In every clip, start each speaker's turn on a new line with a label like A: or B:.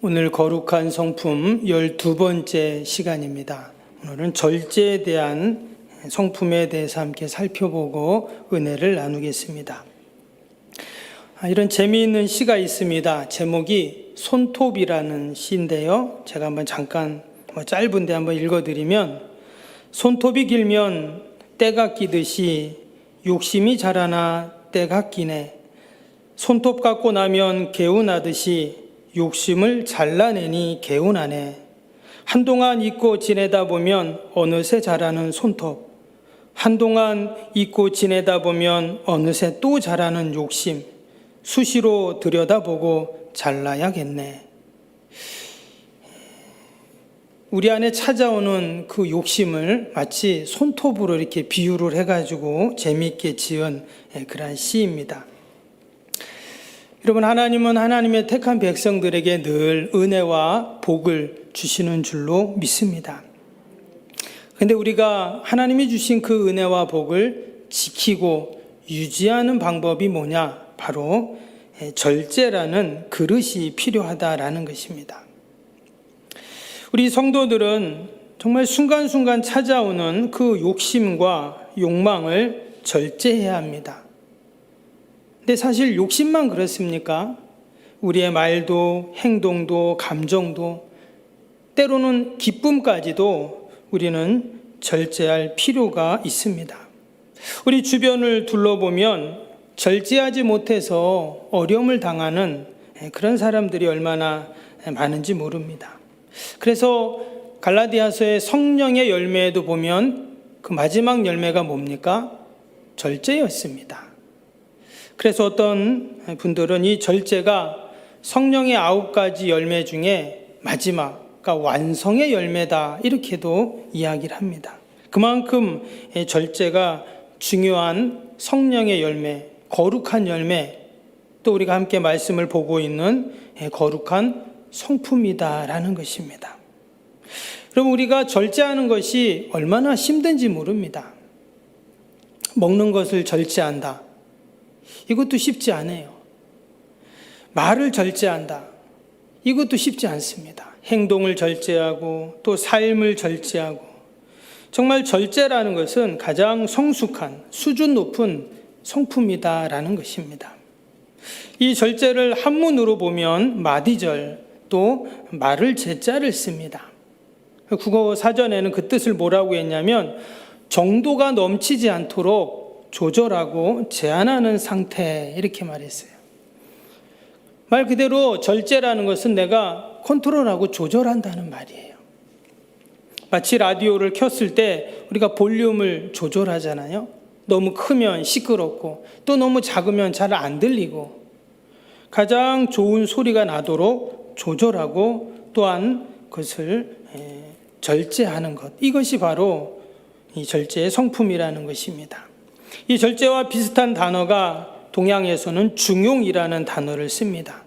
A: 오늘 거룩한 성품 12번째 시간입니다. 오늘은 절제에 대한 성품에 대해서 함께 살펴보고 은혜를 나누겠습니다. 이런 재미있는 시가 있습니다. 제목이 손톱이라는 시인데요. 제가 한번 잠깐 짧은데 한번 읽어드리면, 손톱이 길면 때가 끼듯이 욕심이 자라나 때가 끼네. 손톱 깎고 나면 개운하듯이 욕심을 잘라내니 개운하네. 한동안 잊고 지내다 보면 어느새 자라는 손톱, 한동안 잊고 지내다 보면 어느새 또 자라는 욕심, 수시로 들여다보고 잘라야겠네. 우리 안에 찾아오는 그 욕심을 마치 손톱으로 이렇게 비유를 해가지고 재미있게 지은 그런 시입니다. 여러분, 하나님은 하나님의 택한 백성들에게 늘 은혜와 복을 주시는 줄로 믿습니다. 그런데 우리가 하나님이 주신 그 은혜와 복을 지키고 유지하는 방법이 뭐냐? 바로 절제라는 그릇이 필요하다라는 것입니다. 우리 성도들은 정말 순간순간 찾아오는 그 욕심과 욕망을 절제해야 합니다. 근데 사실 욕심만 그렇습니까? 우리의 말도, 행동도, 감정도, 때로는 기쁨까지도 우리는 절제할 필요가 있습니다. 우리 주변을 둘러보면 절제하지 못해서 어려움을 당하는 그런 사람들이 얼마나 많은지 모릅니다. 그래서 갈라디아서의 성령의 열매에도 보면 그 마지막 열매가 뭡니까? 절제였습니다. 그래서 어떤 분들은 이 절제가 성령의 9가지 열매 중에 마지막, 그러니까 완성의 열매다, 이렇게도 이야기를 합니다. 그만큼 절제가 중요한 성령의 열매, 거룩한 열매, 또 우리가 함께 말씀을 보고 있는 거룩한 성품이다라는 것입니다. 그럼 우리가 절제하는 것이 얼마나 힘든지 모릅니다. 먹는 것을 절제한다. 이것도 쉽지 않아요. 말을 절제한다. 이것도 쉽지 않습니다. 행동을 절제하고 또 삶을 절제하고, 정말 절제라는 것은 가장 성숙한 수준 높은 성품이다라는 것입니다. 이 절제를 한문으로 보면 마디절, 또 말을 제자를 씁니다. 국어 사전에는 그 뜻을 뭐라고 했냐면 정도가 넘치지 않도록 조절하고 제한하는 상태, 이렇게 말했어요. 말 그대로 절제라는 것은 내가 컨트롤하고 조절한다는 말이에요. 마치 라디오를 켰을 때 우리가 볼륨을 조절하잖아요. 너무 크면 시끄럽고 또 너무 작으면 잘 안 들리고, 가장 좋은 소리가 나도록 조절하고 또한 그것을 절제하는 것, 이것이 바로 이 절제의 성품이라는 것입니다. 이 절제와 비슷한 단어가 동양에서는 중용이라는 단어를 씁니다.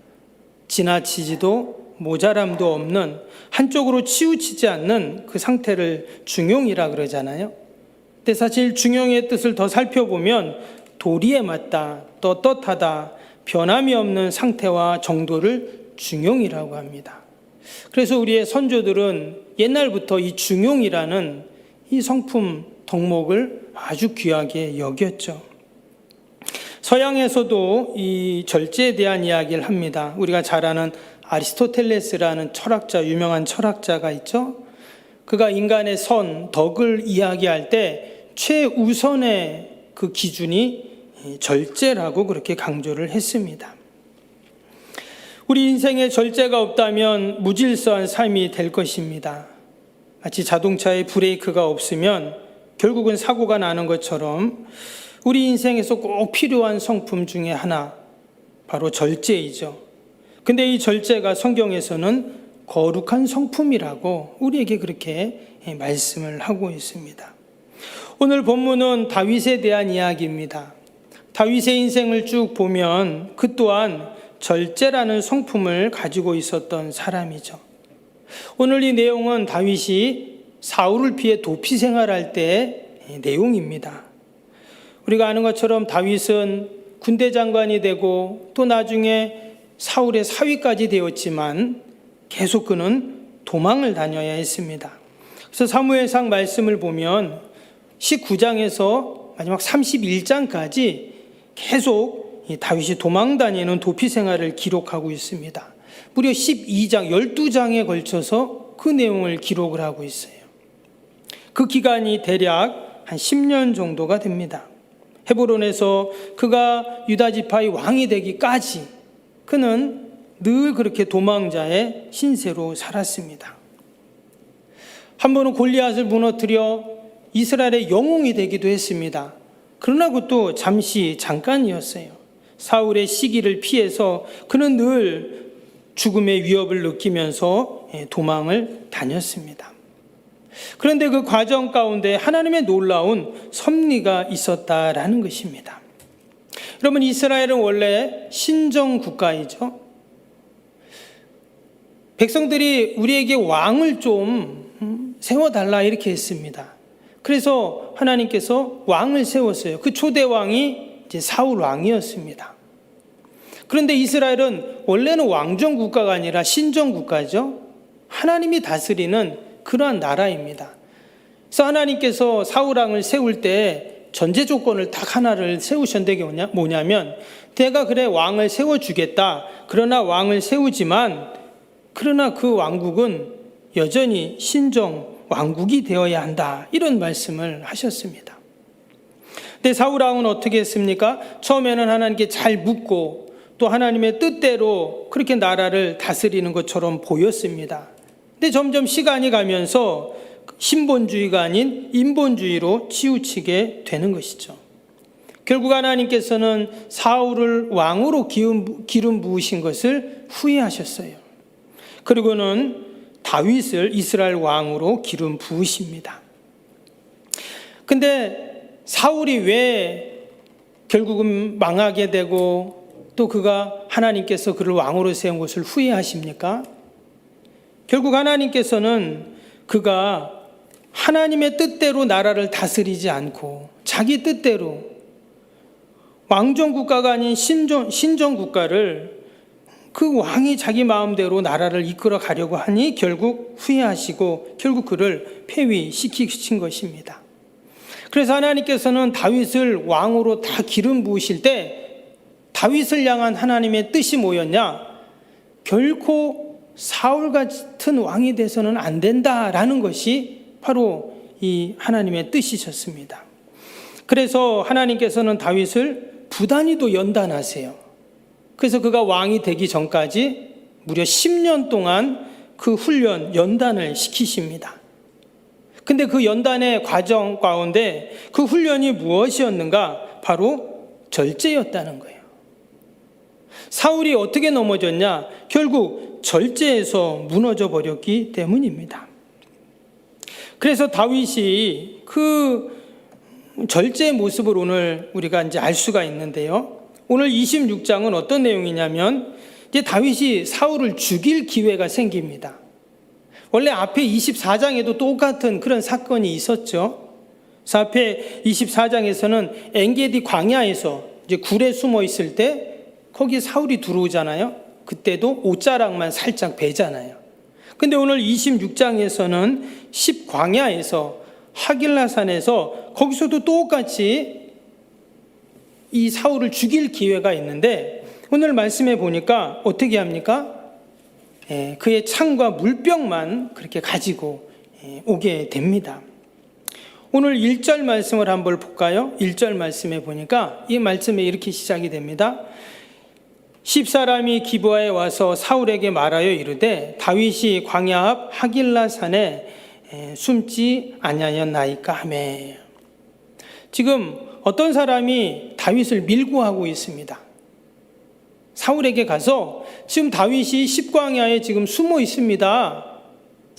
A: 지나치지도 모자람도 없는, 한쪽으로 치우치지 않는 그 상태를 중용이라 그러잖아요. 근데 사실 중용의 뜻을 더 살펴보면 도리에 맞다, 떳떳하다, 변함이 없는 상태와 정도를 중용이라고 합니다. 그래서 우리의 선조들은 옛날부터 이 중용이라는 이 성품 덕목을 아주 귀하게 여겼죠. 서양에서도 이 절제에 대한 이야기를 합니다. 우리가 잘 아는 아리스토텔레스라는 철학자, 유명한 철학자가 있죠. 그가 인간의 선, 덕을 이야기할 때 최우선의 그 기준이 절제라고 그렇게 강조를 했습니다. 우리 인생에 절제가 없다면 무질서한 삶이 될 것입니다. 마치 자동차에 브레이크가 없으면 결국은 사고가 나는 것처럼 우리 인생에서 꼭 필요한 성품 중에 하나, 바로 절제이죠. 근데 이 절제가 성경에서는 거룩한 성품이라고 우리에게 그렇게 말씀을 하고 있습니다. 오늘 본문은 다윗에 대한 이야기입니다. 다윗의 인생을 쭉 보면 그 또한 절제라는 성품을 가지고 있었던 사람이죠. 오늘 이 내용은 다윗이 사울을 피해 도피 생활할 때의 내용입니다. 우리가 아는 것처럼 다윗은 군대 장관이 되고 또 나중에 사울의 사위까지 되었지만 계속 그는 도망을 다녀야 했습니다. 그래서 사무엘상 말씀을 보면 19장에서 마지막 31장까지 계속 다윗이 도망 다니는 도피 생활을 기록하고 있습니다. 무려 12장, 12장에 걸쳐서 그 내용을 기록을 하고 있어요. 그 기간이 대략 한 10년 정도가 됩니다. 헤브론에서 그가 유다 지파의 왕이 되기까지 그는 늘 그렇게 도망자의 신세로 살았습니다. 한 번은 골리앗을 무너뜨려 이스라엘의 영웅이 되기도 했습니다. 그러나 그것도 잠깐이었어요. 사울의 시기를 피해서 그는 늘 죽음의 위협을 느끼면서 도망을 다녔습니다. 그런데 그 과정 가운데 하나님의 놀라운 섭리가 있었다라는 것입니다. 여러분, 이스라엘은 원래 신정 국가이죠. 백성들이 우리에게 왕을 좀 세워달라 이렇게 했습니다. 그래서 하나님께서 왕을 세웠어요. 그 초대 왕이 이제 사울 왕이었습니다. 그런데 이스라엘은 원래는 왕정 국가가 아니라 신정 국가죠. 하나님이 다스리는 그러한 나라입니다. 그래서 하나님께서 사울 왕을 세울 때 전제 조건을 딱 하나를 세우셨는데 그게 뭐냐면, 내가 그래 왕을 세워주겠다. 그러나 왕을 세우지만 그러나 그 왕국은 여전히 신정 왕국이 되어야 한다. 이런 말씀을 하셨습니다. 근데 사울 왕은 어떻게 했습니까? 처음에는 하나님께 잘 묻고 또 하나님의 뜻대로 그렇게 나라를 다스리는 것처럼 보였습니다. 근데 점점 시간이 가면서 신본주의가 아닌 인본주의로 치우치게 되는 것이죠. 결국 하나님께서는 사울을 왕으로 기름 부으신 것을 후회하셨어요. 그리고는 다윗을 이스라엘 왕으로 기름 부으십니다. 근데 사울이 왜 결국은 망하게 되고 또 그가 하나님께서 그를 왕으로 세운 것을 후회하십니까? 결국 하나님께서는 그가 하나님의 뜻대로 나라를 다스리지 않고 자기 뜻대로 왕정국가가 아닌 신정국가를 그 왕이 자기 마음대로 나라를 이끌어 가려고 하니 결국 후회하시고 결국 그를 폐위시키신 것입니다. 그래서 하나님께서는 다윗을 왕으로 다 기름 부으실 때 다윗을 향한 하나님의 뜻이 뭐였냐? 결코 사울 같은 왕이 돼서는 안 된다라는 것이 바로 이 하나님의 뜻이셨습니다. 그래서 하나님께서는 다윗을 부단히도 연단하세요. 그래서 그가 왕이 되기 전까지 무려 10년 동안 그 훈련, 연단을 시키십니다. 근데 그 연단의 과정 가운데 그 훈련이 무엇이었는가? 바로 절제였다는 거예요. 사울이 어떻게 넘어졌냐? 결국 절제에서 무너져 버렸기 때문입니다. 그래서 다윗이 그 절제의 모습을 오늘 우리가 이제 알 수가 있는데요. 오늘 26장은 어떤 내용이냐면 이제 다윗이 사울을 죽일 기회가 생깁니다. 원래 앞에 24장에도 똑같은 그런 사건이 있었죠. 그래서 앞에 24장에서는 엔게디 광야에서 이제 굴에 숨어 있을 때 거기 사울이 들어오잖아요. 그때도 옷자락만 살짝 베잖아요. 근데 오늘 26장에서는 10광야에서 하길라산에서 거기서도 똑같이 이 사울을 죽일 기회가 있는데 오늘 말씀해 보니까 어떻게 합니까? 그의 창과 물병만 그렇게 가지고 오게 됩니다. 오늘 1절 말씀을 한번 볼까요? 1절 말씀해 보니까 이 말씀에 이렇게 시작이 됩니다. 10사람이 기브아에 와서 사울에게 말하여 이르되 다윗이 광야 앞 하길라산에 숨지 아니하였나이까 하매. 지금 어떤 사람이 다윗을 밀고 하고 있습니다. 사울에게 가서 지금 다윗이 십광야에 지금 숨어 있습니다.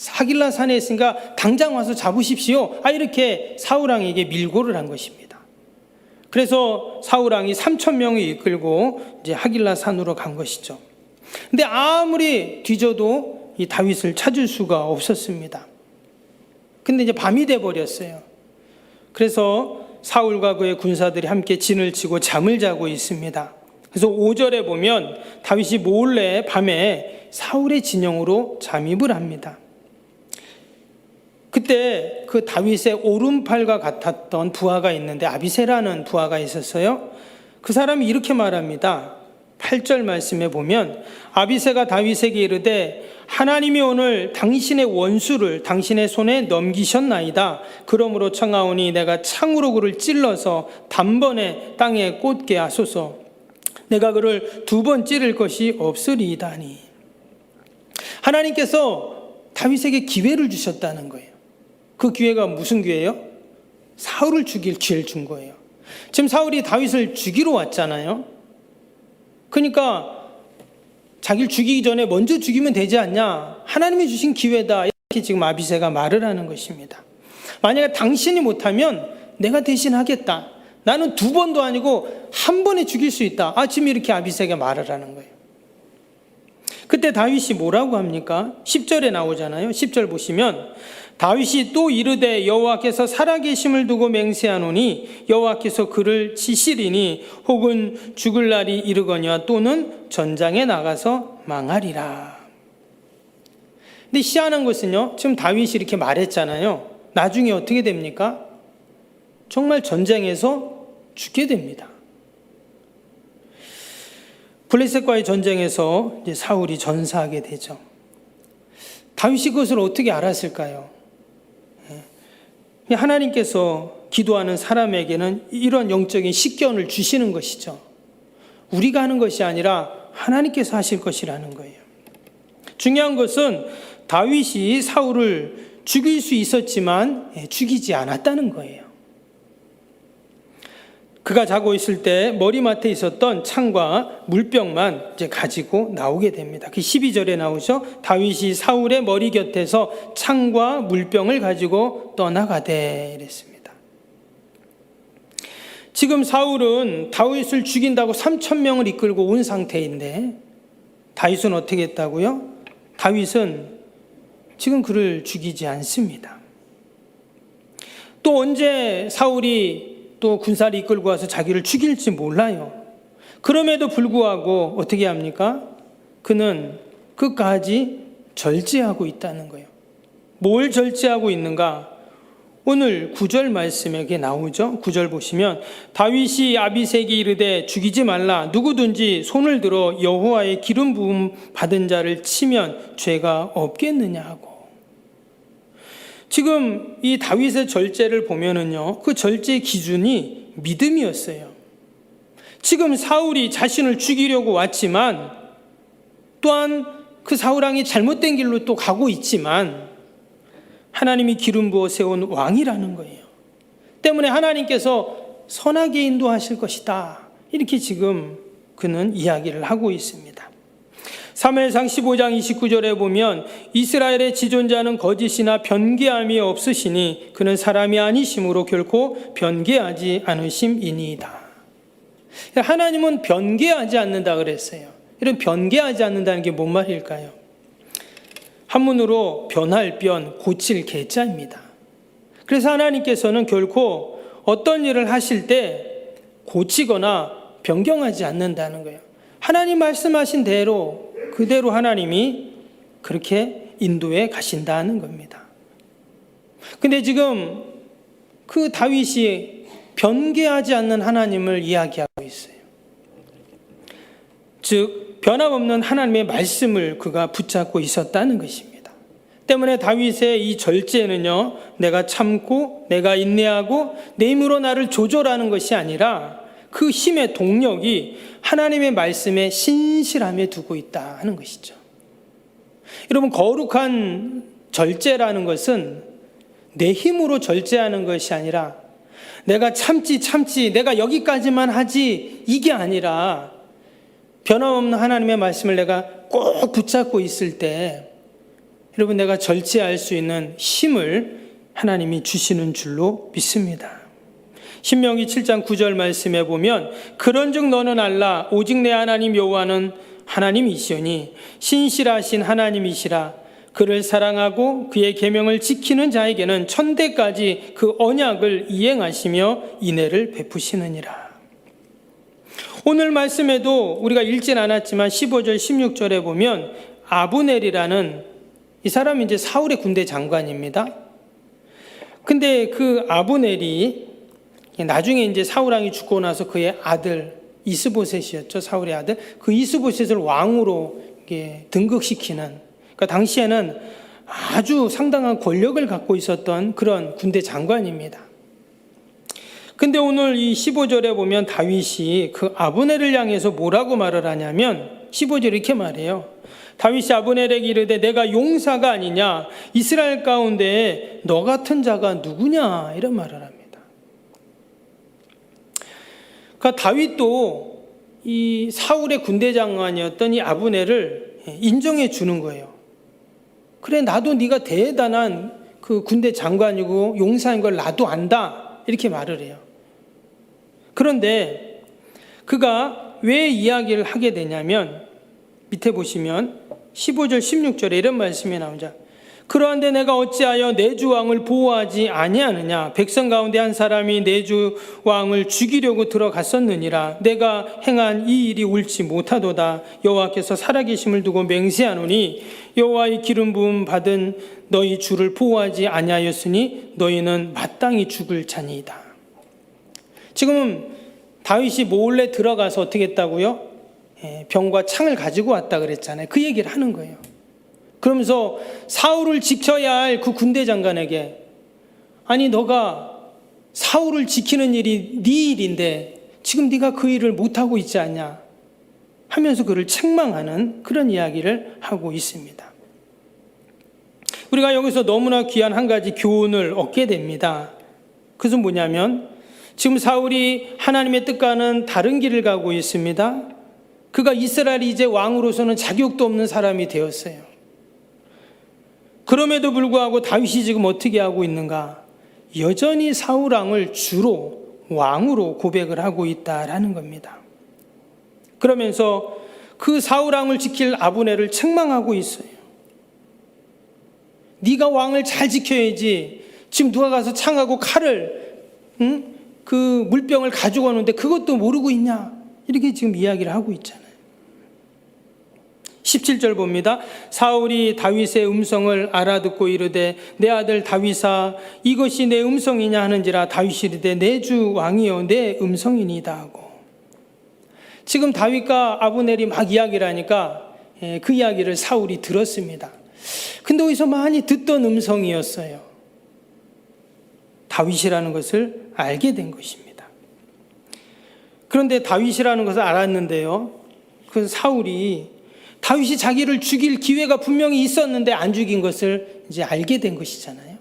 A: 하길라산에 있으니까 당장 와서 잡으십시오. 이렇게 사울왕에게 밀고를 한 것입니다. 그래서 사울왕이 3,000명을 이끌고 이제 하길라산으로 간 것이죠. 근데 아무리 뒤져도 이 다윗을 찾을 수가 없었습니다. 근데 이제 밤이 돼 버렸어요. 그래서 사울과 그의 군사들이 함께 진을 치고 잠을 자고 있습니다. 그래서 5절에 보면 다윗이 몰래 밤에 사울의 진영으로 잠입을 합니다. 그때 그 다윗의 오른팔과 같았던 부하가 있는데 아비새라는 부하가 있었어요. 그 사람이 이렇게 말합니다. 8절 말씀에 보면 아비새가 다윗에게 이르되 하나님이 오늘 당신의 원수를 당신의 손에 넘기셨나이다. 그러므로 청하오니 내가 창으로 그를 찔러서 단번에 땅에 꽂게 하소서. 내가 그를 2번 찌를 것이 없으리이다니. 하나님께서 다윗에게 기회를 주셨다는 거예요. 그 기회가 무슨 기회예요? 사울을 죽일 기회를 준 거예요. 지금 사울이 다윗을 죽이러 왔잖아요. 그러니까 자기를 죽이기 전에 먼저 죽이면 되지 않냐? 하나님이 주신 기회다. 이렇게 지금 아비새가 말을 하는 것입니다. 만약에 당신이 못하면 내가 대신 하겠다. 나는 2번도 아니고 1번에 죽일 수 있다. 지금 이렇게 아비새가 말을 하는 거예요. 그때 다윗이 뭐라고 합니까? 10절에 나오잖아요. 10절 보시면 다윗이 또 이르되 여호와께서 살아계심을 두고 맹세하노니 여호와께서 그를 치시리니 혹은 죽을 날이 이르거니와 또는 전장에 나가서 망하리라. 근데 희한한 것은요, 지금 다윗이 이렇게 말했잖아요. 나중에 어떻게 됩니까? 정말 전쟁에서 죽게 됩니다. 블레셋과의 전쟁에서 이제 사울이 전사하게 되죠. 다윗이 그것을 어떻게 알았을까요? 하나님께서 기도하는 사람에게는 이런 영적인 식견을 주시는 것이죠. 우리가 하는 것이 아니라 하나님께서 하실 것이라는 거예요. 중요한 것은 다윗이 사울을 죽일 수 있었지만 죽이지 않았다는 거예요. 그가 자고 있을 때 머리맡에 있었던 창과 물병만 이제 가지고 나오게 됩니다. 그 12절에 나오죠. 다윗이 사울의 머리 곁에서 창과 물병을 가지고 떠나가되 이랬습니다. 지금 사울은 다윗을 죽인다고 3,000명을 이끌고 온 상태인데 다윗은 어떻게 했다고요? 다윗은 지금 그를 죽이지 않습니다. 또 언제 사울이 또 군사를 이끌고 와서 자기를 죽일지 몰라요. 그럼에도 불구하고 어떻게 합니까? 그는 끝까지 절제하고 있다는 거예요. 뭘 절제하고 있는가? 오늘 9절 말씀에 나오죠. 9절 보시면 다윗이 아비새에게 이르되 죽이지 말라. 누구든지 손을 들어 여호와의 기름 부음 받은 자를 치면 죄가 없겠느냐 하고. 지금 이 다윗의 절제를 보면은요, 그 절제 기준이 믿음이었어요. 지금 사울이 자신을 죽이려고 왔지만 또한 그 사울왕이 잘못된 길로 또 가고 있지만 하나님이 기름 부어 세운 왕이라는 거예요. 때문에 하나님께서 선하게 인도하실 것이다. 이렇게 지금 그는 이야기를 하고 있습니다. 사무엘상 15장 29절에 보면 이스라엘의 지존자는 거짓이나 변개함이 없으시니 그는 사람이 아니심으로 결코 변개하지 않으심이니이다. 하나님은 변개하지 않는다 그랬어요. 이런 변개하지 않는다는 게 뭔 말일까요? 한문으로 변할 변, 고칠 개자입니다. 그래서 하나님께서는 결코 어떤 일을 하실 때 고치거나 변경하지 않는다는 거예요. 하나님 말씀하신 대로 그대로 하나님이 그렇게 인도해 가신다는 겁니다. 근데 지금 그 다윗이 변개하지 않는 하나님을 이야기하고 있어요. 즉 변함없는 하나님의 말씀을 그가 붙잡고 있었다는 것입니다. 때문에 다윗의 이 절제는요, 내가 참고 내가 인내하고 내 힘으로 나를 조절하는 것이 아니라 그 힘의 동력이 하나님의 말씀에 신실함에 두고 있다 하는 것이죠. 여러분, 거룩한 절제라는 것은 내 힘으로 절제하는 것이 아니라 내가 참지 내가 여기까지만 하지 이게 아니라 변함없는 하나님의 말씀을 내가 꼭 붙잡고 있을 때 여러분, 내가 절제할 수 있는 힘을 하나님이 주시는 줄로 믿습니다. 신명기 7장 9절 말씀에 보면 그런즉 너는 알라 오직 내 하나님 여호와는 하나님이시오니 신실하신 하나님이시라. 그를 사랑하고 그의 계명을 지키는 자에게는 천대까지 그 언약을 이행하시며 인애를 베푸시느니라. 오늘 말씀에도 우리가 읽진 않았지만 15절 16절에 보면 아브넬이라는 이 사람이 이제 사울의 군대 장관입니다. 근데 그 아브넬이 나중에 이제 사울 왕이 죽고 나서 그의 아들 이스보셋이었죠. 사울의 아들. 그 이스보셋을 왕으로 등극시키는, 그러니까 당시에는 아주 상당한 권력을 갖고 있었던 그런 군대 장관입니다. 근데 오늘 이 15절에 보면 다윗이 그 아브넬을 향해서 뭐라고 말을 하냐면 15절 이렇게 말해요. 다윗이 아브넬에게 이르되 내가 용사가 아니냐, 이스라엘 가운데 너 같은 자가 누구냐, 이런 말을 합니다. 그러니까 다윗도 이 사울의 군대 장관이었던 이 아브넬을 인정해 주는 거예요. 그래, 나도 네가 대단한 그 군대 장관이고 용사인 걸 나도 안다, 이렇게 말을 해요. 그런데 그가 왜 이야기를 하게 되냐면 밑에 보시면 15절 16절에 이런 말씀이 나오죠. 그러한데 내가 어찌하여 내 주 왕을 보호하지 아니하느냐, 백성 가운데 한 사람이 내 주 왕을 죽이려고 들어갔었느니라. 내가 행한 이 일이 옳지 못하도다. 여호와께서 살아계심을 두고 맹세하노니 여호와의 기름 부음 받은 너희 주를 보호하지 아니하였으니 너희는 마땅히 죽을 자니이다. 지금 다윗이 몰래 들어가서 어떻게 했다고요? 병과 창을 가지고 왔다 그랬잖아요. 그 얘기를 하는 거예요. 그러면서 사울을 지켜야 할 그 군대 장관에게, 아니 너가 사울을 지키는 일이 네 일인데 지금 네가 그 일을 못하고 있지 않냐 하면서 그를 책망하는 그런 이야기를 하고 있습니다. 우리가 여기서 너무나 귀한 한 가지 교훈을 얻게 됩니다. 그것은 뭐냐면 지금 사울이 하나님의 뜻과는 다른 길을 가고 있습니다. 그가 이스라엘이 이제 왕으로서는 자격도 없는 사람이 되었어요. 그럼에도 불구하고 다윗이 지금 어떻게 하고 있는가? 여전히 사울 왕을 주로 왕으로 고백을 하고 있다라는 겁니다. 그러면서 그 사울 왕을 지킬 아브넬을 책망하고 있어요. 네가 왕을 잘 지켜야지. 지금 누가 가서 창하고 칼을 그 물병을 가지고 오는데 그것도 모르고 있냐? 이렇게 지금 이야기를 하고 있잖아요. 17절 봅니다. 사울이 다윗의 음성을 알아듣고 이르되 내 아들 다윗아 이것이 내 음성이냐 하는지라. 다윗이 이르되 내 주 왕이여 내 음성이니이다 하고. 지금 다윗과 아브넬이 막 이야기를 하니까 그 이야기를 사울이 들었습니다. 근데 어디서 많이 듣던 음성이었어요. 다윗이라는 것을 알게 된 것입니다. 그런데 다윗이라는 것을 알았는데요, 그 사울이 다윗이 자기를 죽일 기회가 분명히 있었는데 안 죽인 것을 이제 알게 된 것이잖아요.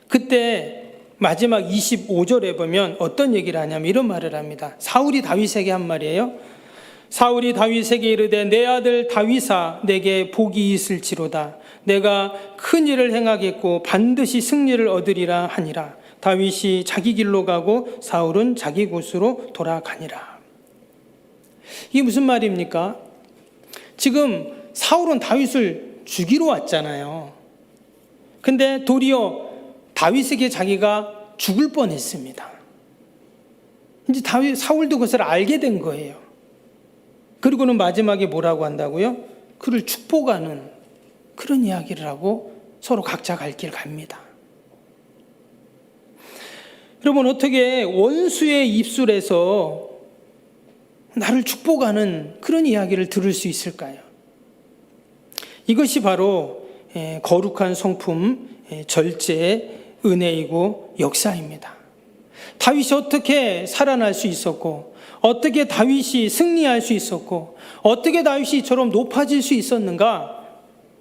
A: 그때 마지막 25절에 보면 어떤 얘기를 하냐면 이런 말을 합니다. 사울이 다윗에게 한 말이에요. 사울이 다윗에게 이르되 내 아들 다윗아 내게 복이 있을지로다. 내가 큰 일을 행하겠고 반드시 승리를 얻으리라 하니라. 다윗이 자기 길로 가고 사울은 자기 곳으로 돌아가니라. 이게 무슨 말입니까? 지금 사울은 다윗을 죽이러 왔잖아요. 근데 도리어 다윗에게 자기가 죽을 뻔했습니다. 이제 사울도 그것을 알게 된 거예요. 그리고는 마지막에 뭐라고 한다고요? 그를 축복하는 그런 이야기를 하고 서로 각자 갈 길 갑니다. 여러분, 어떻게 원수의 입술에서 나를 축복하는 그런 이야기를 들을 수 있을까요? 이것이 바로 거룩한 성품, 절제, 은혜이고 역사입니다. 다윗이 어떻게 살아날 수 있었고, 어떻게 다윗이 승리할 수 있었고, 어떻게 다윗이 이처럼 높아질 수 있었는가?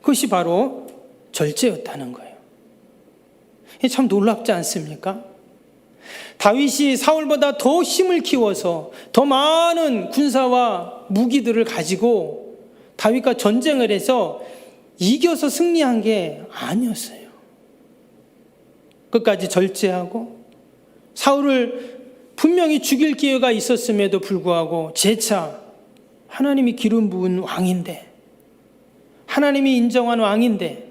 A: 그것이 바로 절제였다는 거예요. 참 놀랍지 않습니까? 다윗이 사울보다 더 힘을 키워서 더 많은 군사와 무기들을 가지고 다윗과 전쟁을 해서 이겨서 승리한 게 아니었어요. 끝까지 절제하고 사울을 분명히 죽일 기회가 있었음에도 불구하고 재차 하나님이 기름 부은 왕인데, 하나님이 인정한 왕인데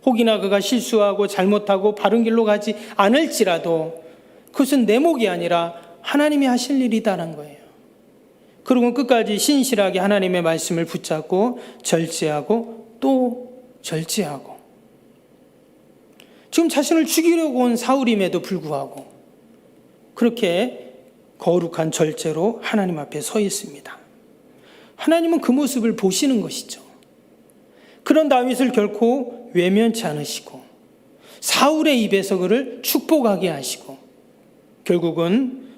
A: 혹이나 그가 실수하고 잘못하고 바른 길로 가지 않을지라도 그것은 내 목이 아니라 하나님이 하실 일이다라는 거예요. 그리고 끝까지 신실하게 하나님의 말씀을 붙잡고 절제하고 또 절제하고, 지금 자신을 죽이려고 온 사울임에도 불구하고 그렇게 거룩한 절제로 하나님 앞에 서 있습니다. 하나님은 그 모습을 보시는 것이죠. 그런 다윗을 결코 외면치 않으시고 사울의 입에서 그를 축복하게 하시고 결국은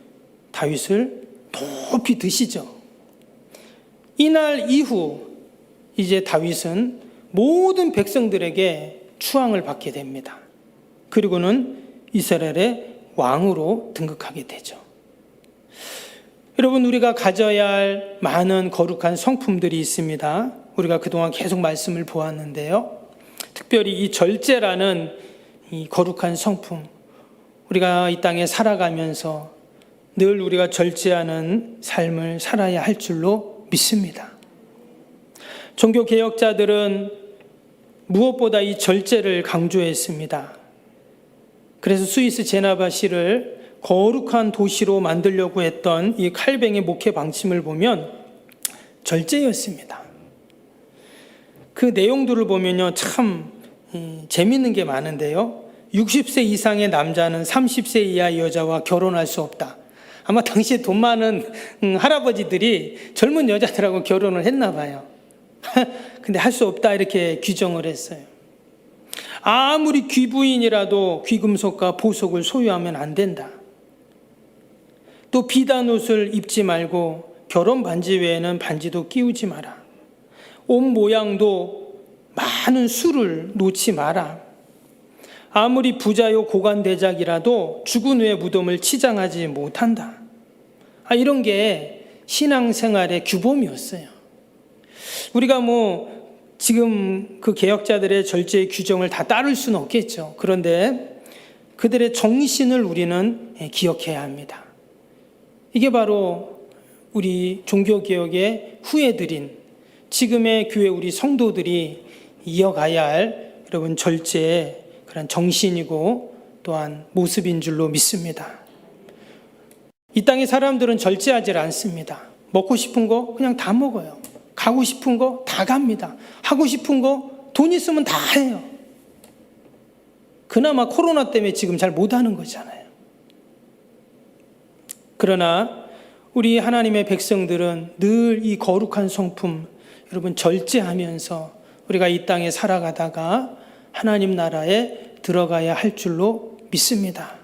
A: 다윗을 높이 드시죠. 이날 이후 이제 다윗은 모든 백성들에게 추앙을 받게 됩니다. 그리고는 이스라엘의 왕으로 등극하게 되죠. 여러분, 우리가 가져야 할 많은 거룩한 성품들이 있습니다. 우리가 그동안 계속 말씀을 보았는데요. 특별히 이 절제라는 이 거룩한 성품, 우리가 이 땅에 살아가면서 늘 우리가 절제하는 삶을 살아야 할 줄로 믿습니다. 종교개혁자들은 무엇보다 이 절제를 강조했습니다. 그래서 스위스 제나바시를 거룩한 도시로 만들려고 했던 이 칼뱅의 목회 방침을 보면 절제였습니다. 그 내용들을 보면요, 참 재밌는 게 많은데요. 60세 이상의 남자는 30세 이하의 여자와 결혼할 수 없다. 아마 당시에 돈 많은 할아버지들이 젊은 여자들하고 결혼을 했나 봐요. 근데 할 수 없다 이렇게 규정을 했어요. 아무리 귀부인이라도 귀금속과 보석을 소유하면 안 된다. 또 비단 옷을 입지 말고 결혼 반지 외에는 반지도 끼우지 마라. 옷 모양도 많은 술을 놓지 마라. 아무리 부자요 고관대작이라도 죽은 후에 무덤을 치장하지 못한다. 이런 게 신앙생활의 규범이었어요. 우리가 지금 그 개혁자들의 절제의 규정을 다 따를 수는 없겠죠. 그런데 그들의 정신을 우리는 기억해야 합니다. 이게 바로 우리 종교개혁의 후예들인 지금의 교회 우리 성도들이 이어가야 할 여러분 절제의 그런 정신이고 또한 모습인 줄로 믿습니다. 이 땅의 사람들은 절제하지 않습니다. 먹고 싶은 거 그냥 다 먹어요. 가고 싶은 거 다 갑니다. 하고 싶은 거 돈 있으면 다 해요. 그나마 코로나 때문에 지금 잘 못하는 거잖아요. 그러나 우리 하나님의 백성들은 늘 이 거룩한 성품, 여러분 절제하면서 우리가 이 땅에 살아가다가 하나님 나라에 들어가야 할 줄로 믿습니다.